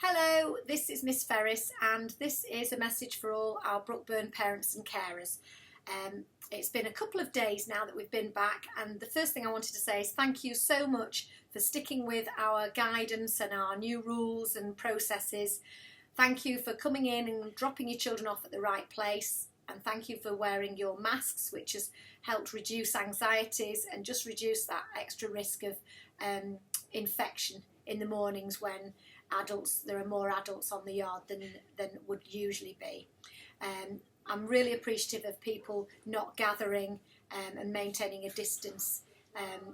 Hello, this is Miss Ferris and this is a message for all our Brookburn parents and carers. It's been a couple of days now that we've been back, and the first thing I wanted to say is thank you so much for sticking with our guidance and our new rules and processes. Thank you for coming in and dropping your children off at the right place, and thank you for wearing your masks, which has helped reduce anxieties and just reduce that extra risk of infection in the mornings when there are more adults on the yard than would usually be. I'm really appreciative of people not gathering and maintaining a distance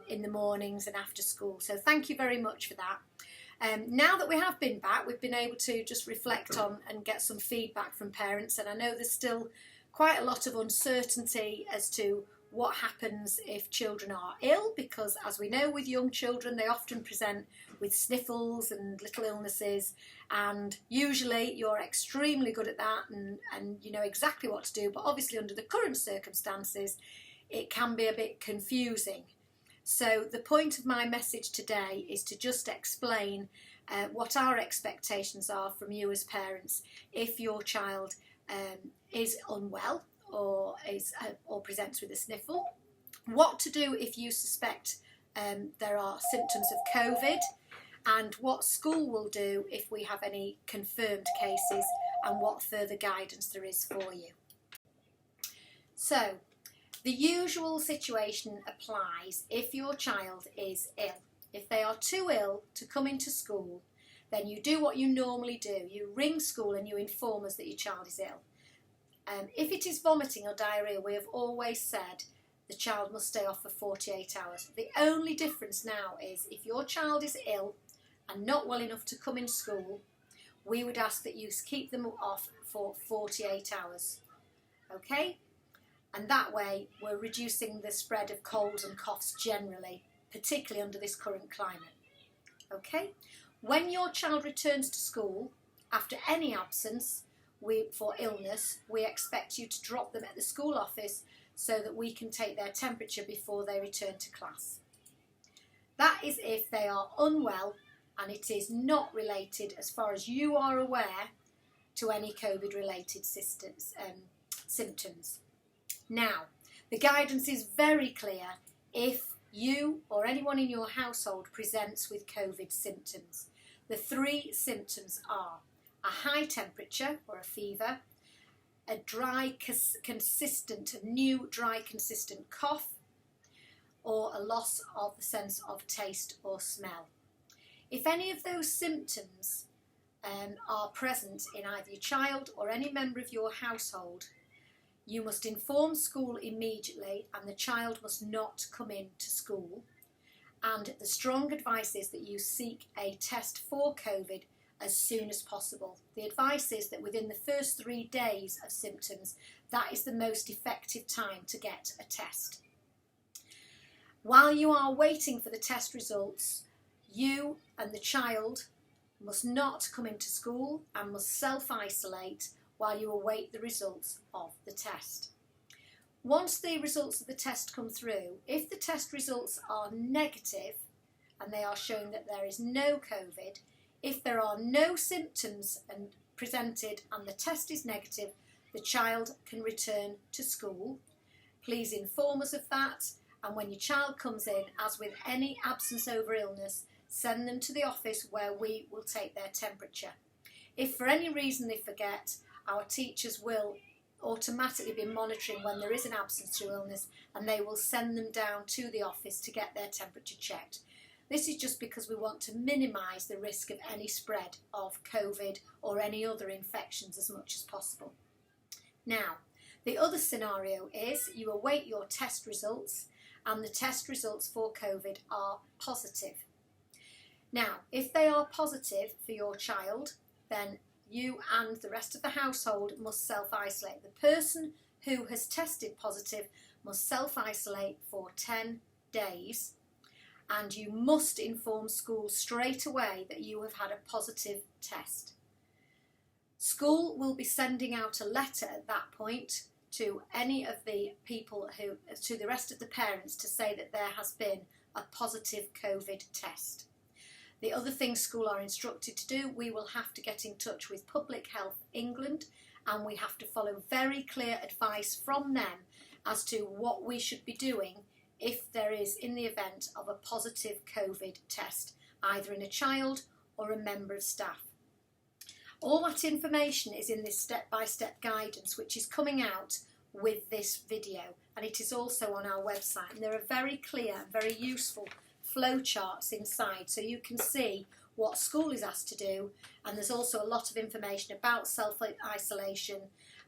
in the mornings and after school. So thank you very much for that. Now that we have been back, we've been able to just reflect on and get some feedback from parents, and I know there's still quite a lot of uncertainty as to what happens if children are ill, because as we know with young children they often present with sniffles and little illnesses, and usually you're extremely good at that and you know exactly what to do, but obviously under the current circumstances it can be a bit confusing. So the point of my message today is to just explain what our expectations are from you as parents if your child is unwell or presents with a sniffle, what to do if you suspect there are symptoms of COVID, and what school will do if we have any confirmed cases, and what further guidance there is for you. So the usual situation applies if your child is ill. If they are too ill to come into school, then you do what you normally do. You ring school and you inform us that your child is ill. If it is vomiting or diarrhoea, we have always said the child must stay off for 48 hours. The only difference now is if your child is ill and not well enough to come in school, we would ask that you keep them off for 48 hours. Okay? And that way we're reducing the spread of colds and coughs generally, particularly under this current climate. Okay? When your child returns to school after any absence, for illness, we expect you to drop them at the school office so that we can take their temperature before they return to class. That is if they are unwell and it is not related, as far as you are aware, to any COVID related symptoms. Now, the guidance is very clear if you or anyone in your household presents with COVID symptoms. The three symptoms are a high temperature or a fever, a new dry consistent cough, or a loss of the sense of taste or smell. If any of those symptoms are present in either your child or any member of your household, you must inform school immediately and the child must not come in to school. And the strong advice is that you seek a test for COVID as soon as possible. The advice is that within the first 3 days of symptoms, that is the most effective time to get a test. While you are waiting for the test results, you and the child must not come into school and must self-isolate while you await the results of the test. Once the results of the test come through, if the test results are negative and they are showing that there is no COVID, if there are no symptoms presented and the test is negative, the child can return to school. Please inform us of that, and when your child comes in, as with any absence over illness, send them to the office where we will take their temperature. If for any reason they forget, our teachers will automatically be monitoring when there is an absence through illness, and they will send them down to the office to get their temperature checked. This is just because we want to minimise the risk of any spread of COVID or any other infections as much as possible. Now, the other scenario is you await your test results and the test results for COVID are positive. Now, if they are positive for your child, then you and the rest of the household must self-isolate. The person who has tested positive must self-isolate for 10 days. And you must inform school straight away that you have had a positive test. School will be sending out a letter at that point to any of the people to the rest of the parents to say that there has been a positive COVID test. The other things school are instructed to do, we will have to get in touch with Public Health England, and we have to follow very clear advice from them as to what we should be doing if there is in the event of a positive COVID test, either in a child or a member of staff. All that information is in this step-by-step guidance which is coming out with this video, and it is also on our website, and there are very clear and very useful flow charts inside so you can see what school is asked to do, and there's also a lot of information about self-isolation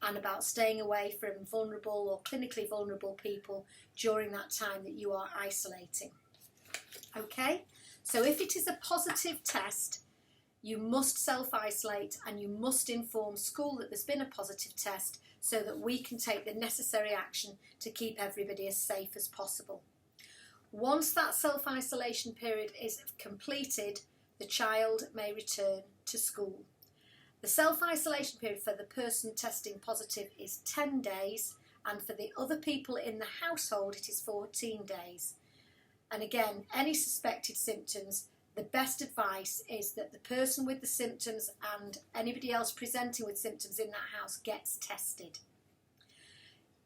and about staying away from vulnerable or clinically vulnerable people during that time that you are isolating. Okay, so if it is a positive test, you must self-isolate and you must inform school that there's been a positive test so that we can take the necessary action to keep everybody as safe as possible. Once that self-isolation period is completed, the child may return to school. The self-isolation period for the person testing positive is 10 days, and for the other people in the household it is 14 days. And again, any suspected symptoms, the best advice is that the person with the symptoms and anybody else presenting with symptoms in that house gets tested.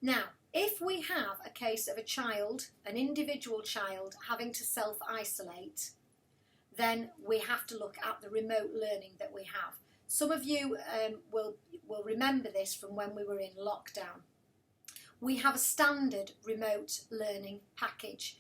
Now, if we have a case of a child, an individual child, having to self-isolate, then we have to look at the remote learning that we have. Some of you will remember this from when we were in lockdown. We have a standard remote learning package.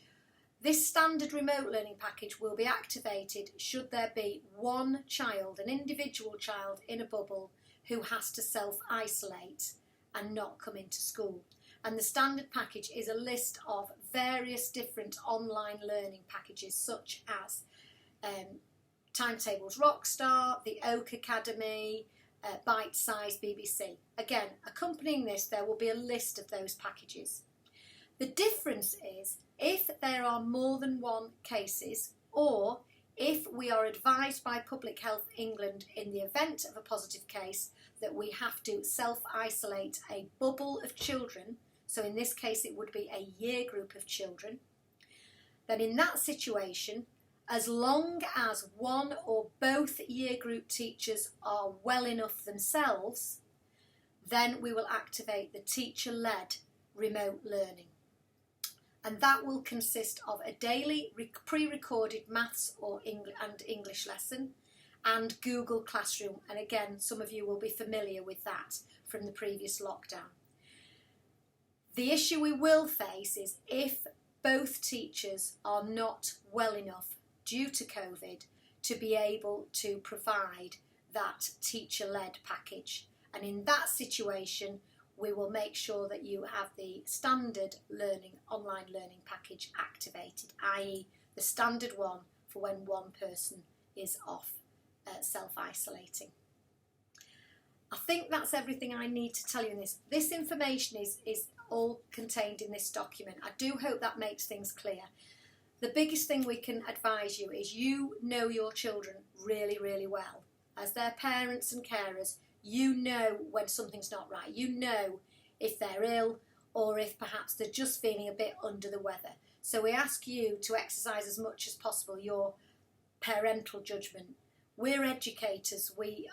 This standard remote learning package will be activated should there be one child, an individual child in a bubble who has to self-isolate and not come into school. And the standard package is a list of various different online learning packages such as Timetables Rockstar, the Oak Academy, Bite Size BBC. Again, accompanying this there will be a list of those packages. The difference is if there are more than one cases, or if we are advised by Public Health England in the event of a positive case that we have to self-isolate a bubble of children, so in this case it would be a year group of children, then in that situation, as long as one or both year group teachers are well enough themselves, then we will activate the teacher-led remote learning. And that will consist of a daily pre-recorded maths and English lesson and Google Classroom. And again, some of you will be familiar with that from the previous lockdown. The issue we will face is if both teachers are not well enough due to COVID to be able to provide that teacher-led package. And in that situation, we will make sure that you have the standard online learning package activated, i.e. the standard one for when one person is off self-isolating. I think that's everything I need to tell you in this. This information is all contained in this document. I do hope that makes things clear. The biggest thing we can advise you is you know your children really, really well. As their parents and carers, you know when something's not right. You know if they're ill or if perhaps they're just feeling a bit under the weather. So we ask you to exercise as much as possible your parental judgment. We're educators. We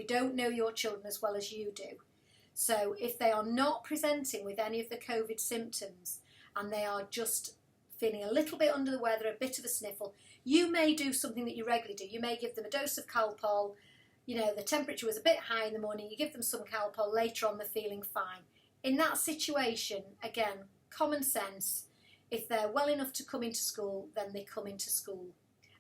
don't know your children as well as you do. So if they are not presenting with any of the COVID symptoms and they are just feeling a little bit under the weather, a bit of a sniffle, you may do something that you regularly do. You may give them a dose of Calpol. You know, the temperature was a bit high in the morning, you give them some Calpol, later on they're feeling fine. In that situation, again, common sense, if they're well enough to come into school, then they come into school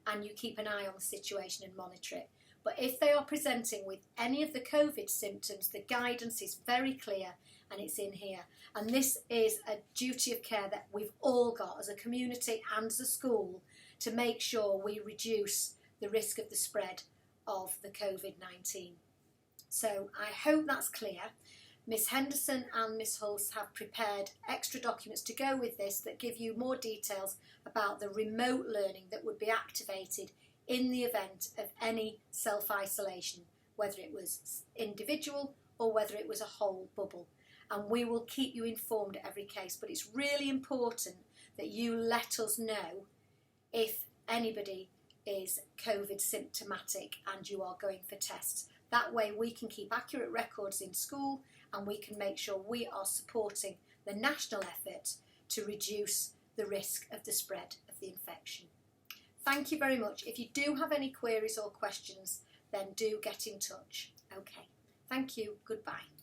and you keep an eye on the situation and monitor it. But if they are presenting with any of the COVID symptoms, the guidance is very clear and it's in here. And this is a duty of care that we've all got as a community and as a school to make sure we reduce the risk of the spread of the COVID-19. So I hope that's clear. Miss Henderson and Miss Hulse have prepared extra documents to go with this that give you more details about the remote learning that would be activated in the event of any self-isolation, whether it was individual or whether it was a whole bubble. And we will keep you informed at every case, but it's really important that you let us know if anybody is COVID symptomatic and you are going for tests. That way we can keep accurate records in school and we can make sure we are supporting the national effort to reduce the risk of the spread of the infection. Thank you very much. If you do have any queries or questions, then do get in touch. Okay, thank you. Goodbye.